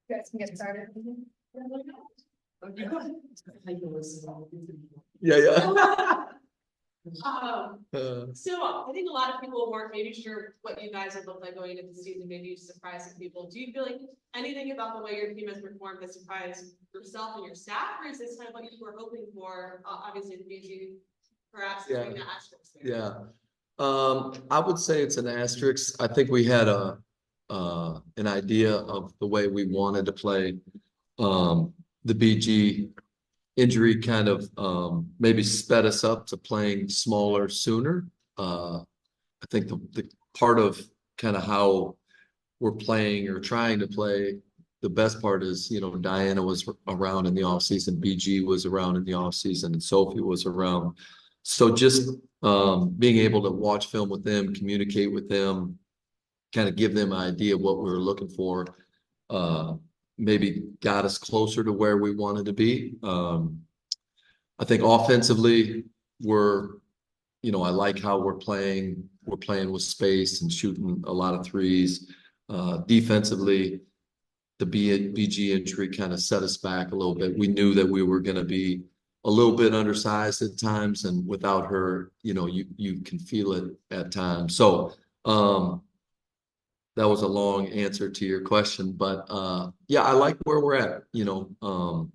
You guys can get started. Yeah. So I think a lot of people weren't maybe sure what you guys would look like going into the season, maybe surprising people. Do you feel like anything about the way your team has performed has surprised yourself and your staff, or is this kind of what you were hoping for? Obviously, the BG perhaps doing the asterisk there. Yeah. I would say it's an asterisk. I think we had an idea of the way we wanted to play. The BG injury kind of maybe sped us up to playing smaller sooner. I think the part of kind of how we're playing or trying to play, the best part is, Diana was around in the offseason, BG was around in the offseason, and Sophie was around. So just being able to watch film with them, communicate with them, kind of give them an idea of what we were looking for, maybe got us closer to where we wanted to be. I think offensively, I like how we're playing. We're playing with space and shooting a lot of threes. Defensively, the BG injury kind of set us back a little bit. We knew that we were going to be a little bit undersized at times, and without her, you can feel it at times. So that was a long answer to your question, but yeah, I like where we're at. We're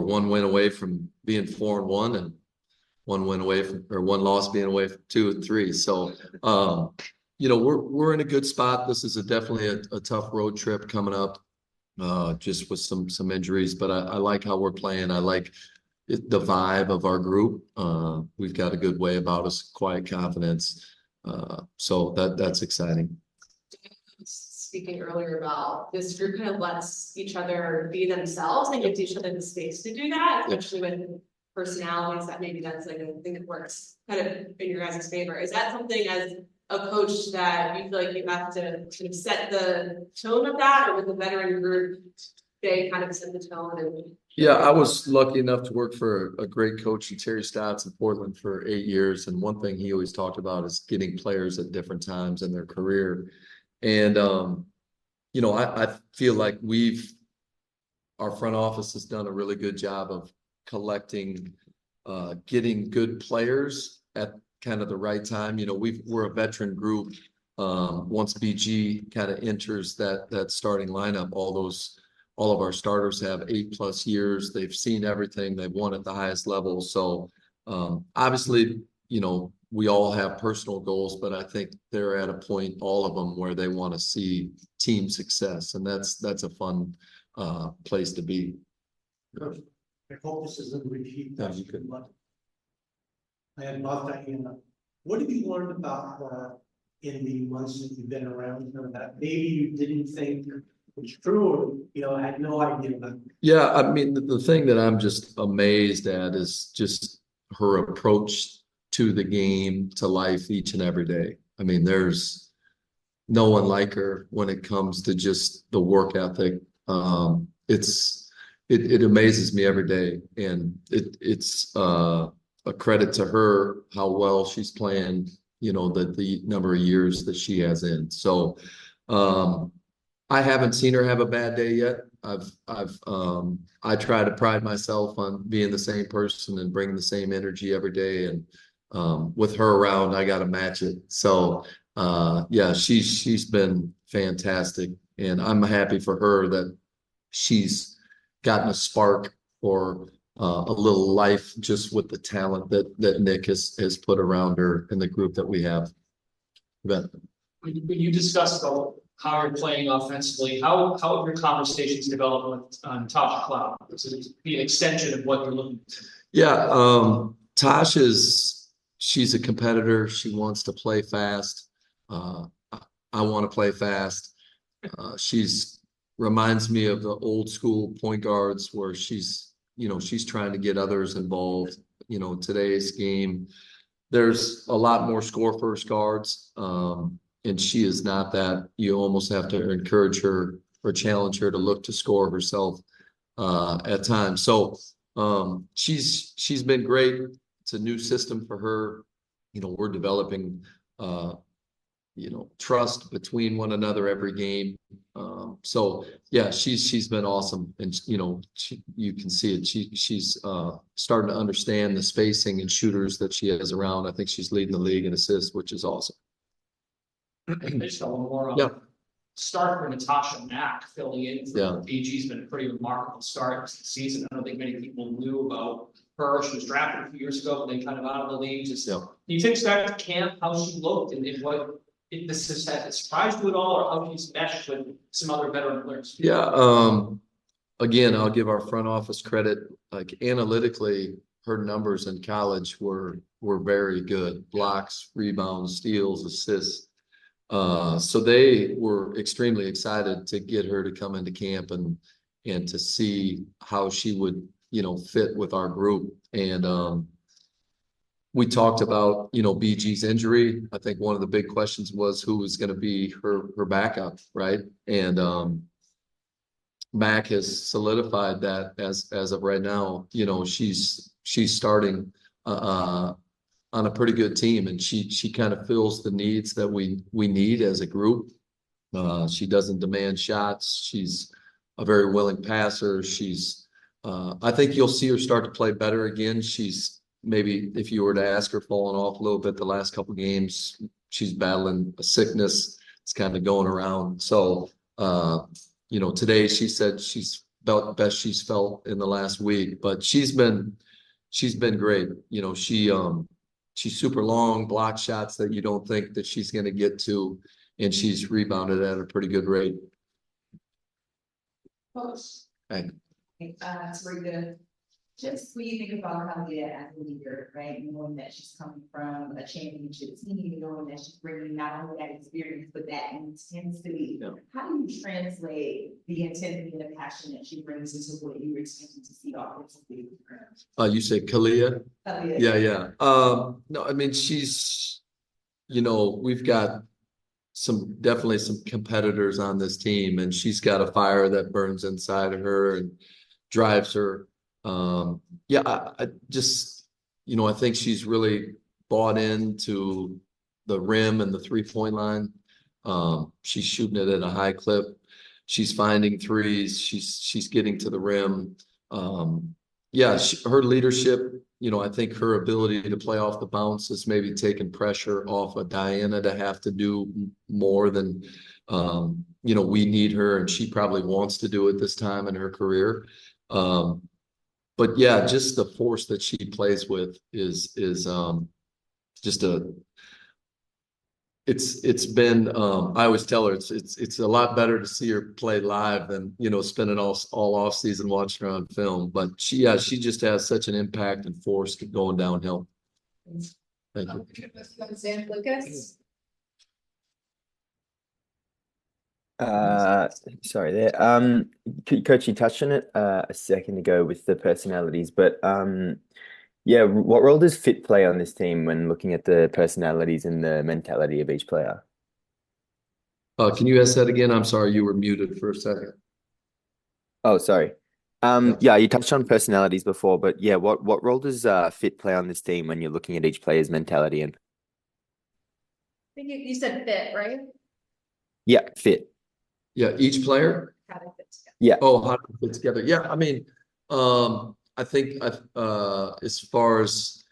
one win away from being 4-1, and one loss being away from 2 and 3. So we're in a good spot. This is definitely a tough road trip coming up, just with some injuries, but I like how we're playing. I like the vibe of our group. We've got a good way about us, quiet confidence. So that's exciting. Speaking earlier about this group kind of lets each other be themselves and gives each other the space to do that, especially with personalities, that maybe that's like a thing that works kind of in your guys' favor. Is that something as a coach that you feel like you have to sort of set the tone of that, or with the veteran group, they kind of set the tone? Yeah, I was lucky enough to work for a great coach, Terry Stotts, in Portland for 8 years. And one thing he always talked about is getting players at different times in their career. And, I feel like our front office has done a really good job of collecting, getting good players at kind of the right time. We're a veteran group. Once BG kind of enters that starting lineup, all of our starters have 8+ years. They've seen everything. They've won at the highest level. So obviously, we all have personal goals, but I think they're at a point, all of them, where they want to see team success, and that's a fun place to be. I hope this isn't a repeat. No, you could. I had loved Diana. What have you learned about her in the months that you've been around her that maybe you didn't think was true, or had no idea about? Yeah, I mean, the thing that I'm just amazed at is just her approach to the game, to life each and every day. I mean, there's no one like her when it comes to just the work ethic. It amazes me every day, and it's a credit to her how well she's playing, the number of years that she has in. So I haven't seen her have a bad day yet. I try to pride myself on being the same person and bringing the same energy every day, and with her around, I got to match it. So yeah, she's been fantastic, and I'm happy for her that she's gotten a spark or a little life just with the talent that Nick has put around her in the group that we have. When you discussed how you're playing offensively, how have your conversations developed with Tasha Cloud? To be an extension of what you're looking to. Yeah, she's a competitor. She wants to play fast. I want to play fast. She's reminds me of the old school point guards where she's trying to get others involved. Today's game, there's a lot more score first guards. And she is not that. You almost have to encourage her or challenge her to look to score herself at times. So she's been great. It's a new system for her. We're developing trust between one another every game. So yeah, she's been awesome, and you can see it. She's starting to understand the spacing and shooters that she has around. I think she's leading the league in assists, which is awesome. I just got one more. Yeah. Start for Natasha Mack filling in for Yeah. BG's been a pretty remarkable start to the season. I don't think many people knew about her. She was drafted a few years ago, but then kind of out of the league. Just Yeah. do you think back to camp how she looked and what if this has had surprised you at all, or how she's meshed with some other veteran players? Yeah. Again, I'll give our front office credit. Like analytically, her numbers in college were very good. Blocks, rebounds, steals, assists. So they were extremely excited to get her to come into camp and to see how she would, fit with our group. And we talked about, BG's injury. I think one of the big questions was who was going to be her backup, right? And Mac has solidified that as of right now. She's starting on a pretty good team, and she kind of fills the needs that we need as a group. She doesn't demand shots. She's a very willing passer. I think you'll see her start to play better again. She's maybe, if you were to ask her, fallen off a little bit the last couple games. She's battling a sickness. It's kind of going around. So, today she said she's felt best she's felt in the last week, but she's been great. She's super long, block shots that you don't think that she's going to get to, and she's rebounded at a pretty good rate. Coach, Hey. it's very good. Just when you think about her idea as a leader, right? Knowing that she's coming from a championship team, knowing that she's bringing not only that experience, but that intensity. Yeah. How do you translate the intensity and the passion that she brings into what you're expecting to see offensively? You say Kalia? Yeah. Yeah. No, I mean, she's, we've got definitely some competitors on this team, and she's got a fire that burns inside of her and drives her. I just, I think she's really bought into the rim and the 3-point line. She's shooting it at a high clip. She's finding threes. She's getting to the rim. Her leadership, I think her ability to play off the bounce has maybe taken pressure off of Diana to have to do more than, we need her, and she probably wants to do it this time in her career. But yeah, just the force that she plays with is just it's been I always tell her it's a lot better to see her play live than spending all off season watching her on film. But she just has such an impact and force going downhill. Thank you. Lucas? Sorry there. Coach, you touched on it a second ago with the personalities, but what role does fit play on this team when looking at the personalities and the mentality of each player? Can you ask that again? I'm sorry, you were muted for a second. Oh, sorry. You touched on personalities before, but what role does fit play on this team when you're looking at each player's mentality and? I think you said fit, right? Yeah, fit. Yeah, each player. How to fit together. Yeah. Oh, how to fit together. Yeah, I mean, I think as far as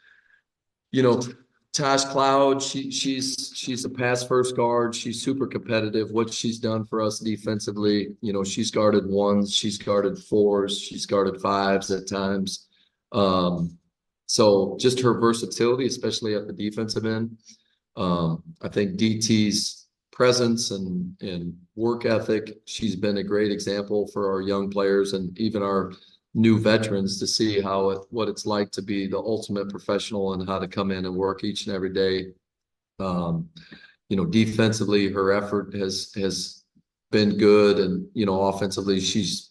Tash Cloud, she's a pass first guard. She's super competitive. What she's done for us defensively, she's guarded ones, she's guarded fours, she's guarded fives at times. So just her versatility, especially at the defensive end. I think DT's presence and work ethic, she's been a great example for our young players and even our new veterans to see what it's like to be the ultimate professional and how to come in and work each and every day. Defensively, her effort has been good, and offensively, she's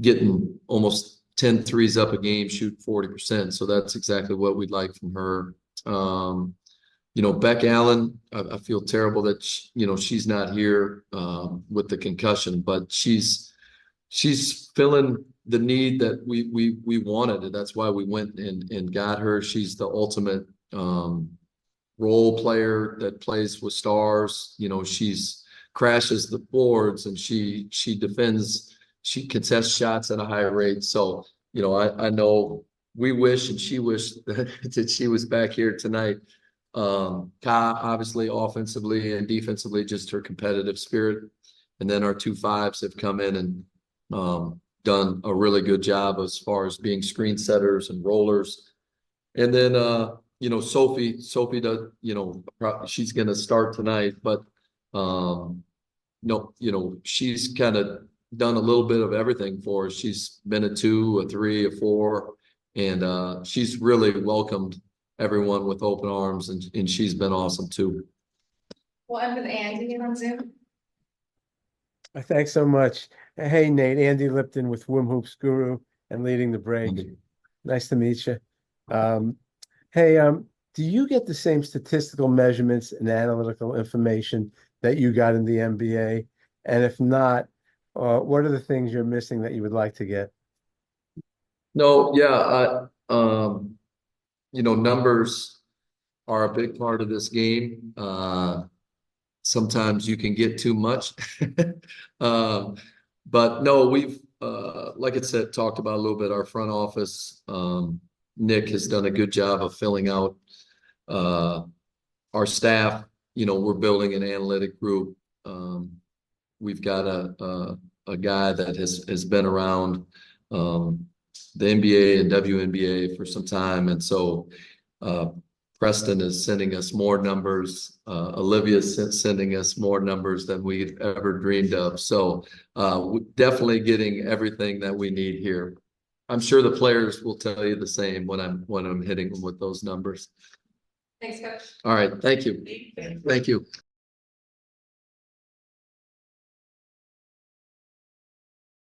getting almost 10 threes up a game, shooting 40%. So that's exactly what we'd like from her. Beck Allen, I feel terrible that she's not here with the concussion, but she's filling the need that we wanted, and that's why we went and got her. She's the ultimate role player that plays with stars. You know, she's crashes the boards and she defends, she contests shots at a high rate. So, you know, I know we wish and she wished that she was back here tonight. Ka, obviously offensively and defensively, just her competitive spirit. And then our 2 5s have come in and done a really good job as far as being screen setters and rollers. And then you know, Sophie does, you know, she's gonna start tonight, but no, you know, she's kind of done a little bit of everything for us. She's been a 2, a 3, a 4, and she's really welcomed everyone with open arms, and she's been awesome too. Well, and with Andy on Zoom. Thanks so much. Hey, Nate, Andy Lipton with Wim Hoops Guru and Leading the Break. Nice to meet you. Hey, do you get the same statistical measurements and analytical information that you got in the NBA? And if not, what are the things you're missing that you would like to get? No, yeah, you know, numbers are a big part of this game. Sometimes you can get too much. But no, we've, like I said, talked about a little bit, our front office. Nick has done a good job of filling out our staff. You know, we're building an analytic group. We've got a guy that has been around the NBA and WNBA for some time. And so Preston is sending us more numbers. Olivia's sending us more numbers than we've ever dreamed of. So definitely getting everything that we need here. I'm sure the players will tell you the same when I'm hitting them with those numbers. Thanks, Coach. All right, thank you. Thank you.